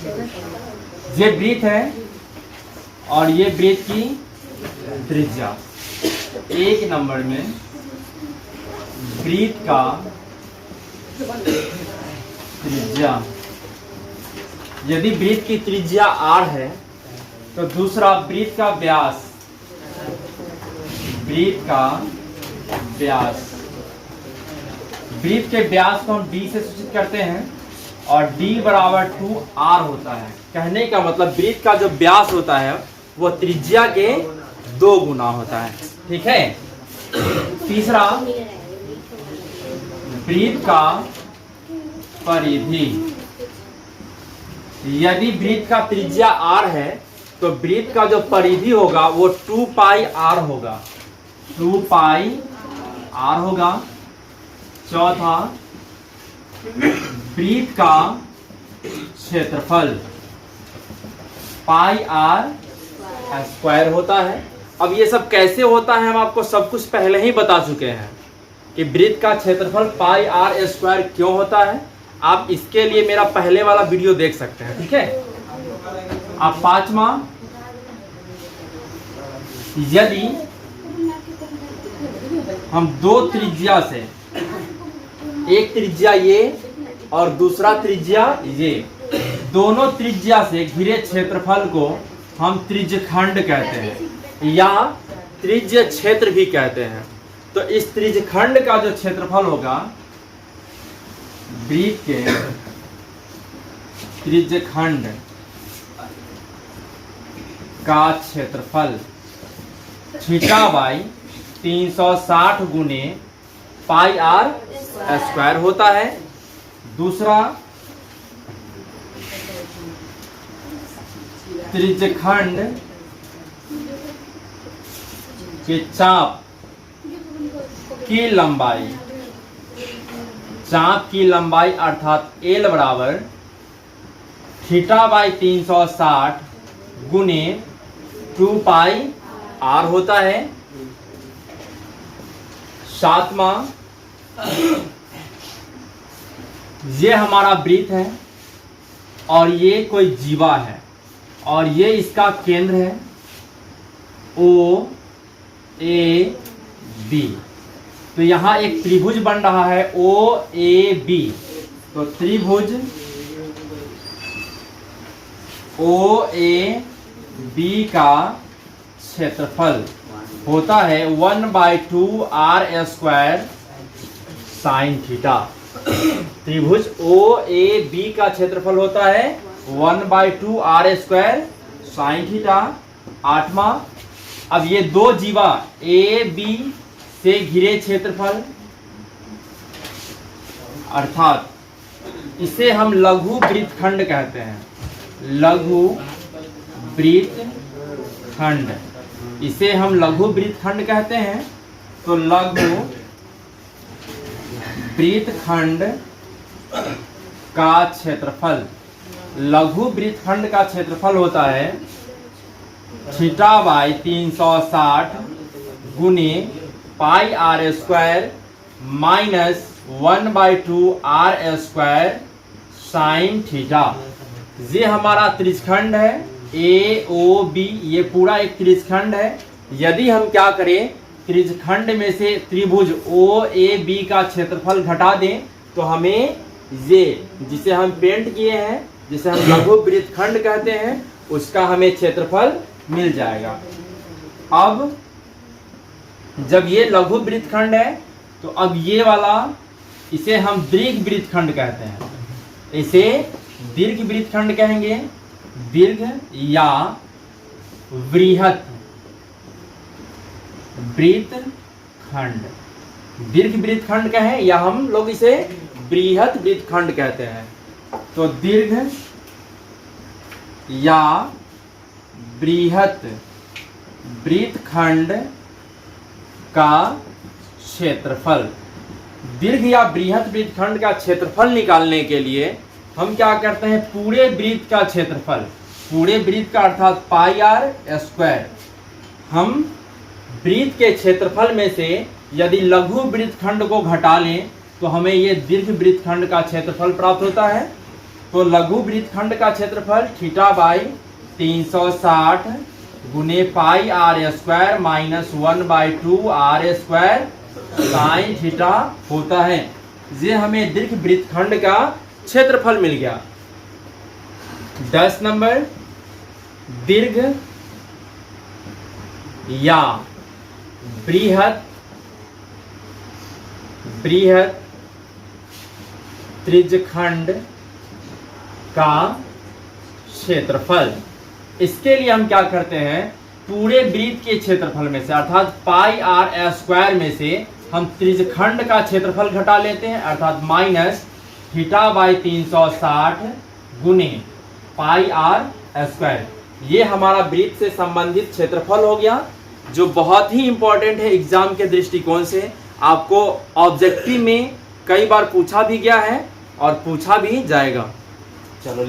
ये वृत्त है और ये वृत्त की त्रिज्या। एक नंबर में वृत्त का त्रिज्या, यदि वृत्त की त्रिज्या r है तो दूसरा वृत्त का व्यास, वृत्त का व्यास, वृत्त के व्यास को हम d से सूचित करते हैं और d बराबर 2r होता है। कहने का मतलब वृत्त का जो व्यास होता है वो त्रिज्या के 2 गुना होता है। ठीक है। तीसरा वृत्त का परिधि, यदि वृत्त का त्रिज्या r है तो वृत्त का जो परिधि होगा वो 2 पाई r होगा, 2 पाई r होगा। चौथा वृत्त का क्षेत्रफल पाई r स्क्वायर होता है। अब ये सब कैसे होता है हम आपको सब कुछ पहले ही बता चुके हैं कि वृत्त का क्षेत्रफल पाई r स्क्वायर क्यों होता है। आप इसके लिए मेरा पहले वाला वीडियो देख सकते हैं। ठीक है। अब पांचवा, यदि हम दो त्रिज्या से, एक त्रिज्या ये और दूसरा त्रिज्या ये, दोनों त्रिज्या से घिरे क्षेत्रफल को हम त्रिज्यखंड कहते हैं या त्रिज्य क्षेत्र भी कहते हैं। तो इस त्रिज्यखंड का जो क्षेत्रफल होगा, वृत्त के त्रिज्यखंड का क्षेत्रफल थीटा बाई 360 गुने पाई r स्क्वायर होता है। दूसरा त्रिज्यखंड के चाप की लंबाई, चाप की लंबाई अर्थात L बराबर थीटा बाई 360 गुने 2 पाई r होता है। सातवां, ये हमारा वृत्त है और ये कोई जीवा है और ये इसका केंद्र है O A B। तो यहाँ एक त्रिभुज बन रहा है O A B। तो त्रिभुज O A B का क्षेत्रफल होता है 1/2 r स्क्वायर साइन थीटा। त्रिभुज O A B का क्षेत्रफल होता है 1/2 r स्क्वायर साइन थीटा। आठवां, अब ये दो जीवा A B से घिरे क्षेत्रफल अर्थात इसे हम लघु वृत्तखंड कहते हैं। लघु वृत्तखंड, इसे हम लघु वृत्तखंड कहते हैं। तो लघु वृत्तखंड का क्षेत्रफल, लघु वृत्तखंड का क्षेत्रफल होता है थीटा बाई 360 गुने पाई r square minus 1/2 r square sine theta. ये हमारा त्रिज्यखंड है A O B, ये पूरा एक त्रिज्यखंड है। यदि हम क्या करें, त्रिज्यखंड में से त्रिभुज O A B का क्षेत्रफल घटा दें तो हमें ये, जिसे हम पेंट किए हैं, जिसे हम लघु वृत्तखंड कहते हैं, उसका हमें क्षेत्रफल मिल जाएगा। अब जब ये लघु वृत्तखंड है तो अब ये वाला, इसे हम दीर्घ वृत्तखंड कहते हैं। इसे दीर्घ वृत्तखंड कहेंगे, दीर्घ या वृहत वृत्तखंड। दीर्घ वृत्तखंड कहें या हम लोग इसे वृहत वृत्तखंड कहते हैं। तो दीर्घ या वृहत वृत्तखंड का क्षेत्रफल, दीर्घ या वृहत वृत्तखंड का क्षेत्रफल निकालने के लिए हम क्या करते हैं, पूरे वृत्त का क्षेत्रफल, पूरे वृत्त का अर्थात पाई r स्क्वायर, हम वृत्त के क्षेत्रफल में से यदि लघु वृत्तखंड को घटा लें तो हमें ये दीर्घ वृत्तखंड का क्षेत्रफल प्राप्त होता है। तो लघु वृत्तखंड का क्षेत्रफल थीटा बाई 360 गुने pi r square minus 1/2 r square sine theta होता है। ये हमें दीर्घ वृत्तखंड का क्षेत्रफल मिल गया। 10 नंबर, दीर्घ या बृहत त्रिज्यखंड का क्षेत्रफल। इसके लिए हम क्या करते हैं, पूरे वृत्त के क्षेत्रफल में से अर्थात पाई आर स्क्वायर में से हम त्रिज्यखंड का क्षेत्रफल घटा लेते हैं, अर्थात माइनस थीटा बाई 360 गुने पाई आर स्क्वायर। ये हमारा वृत्त से संबंधित क्षेत्रफल हो गया, जो बहुत ही इंपॉर्टेंट है एग्जाम के दृष्टिकोण से। आपको ऑब्जेक्टिव में कई बार पूछा भी गया है और पूछा भी जाएगा। चलो।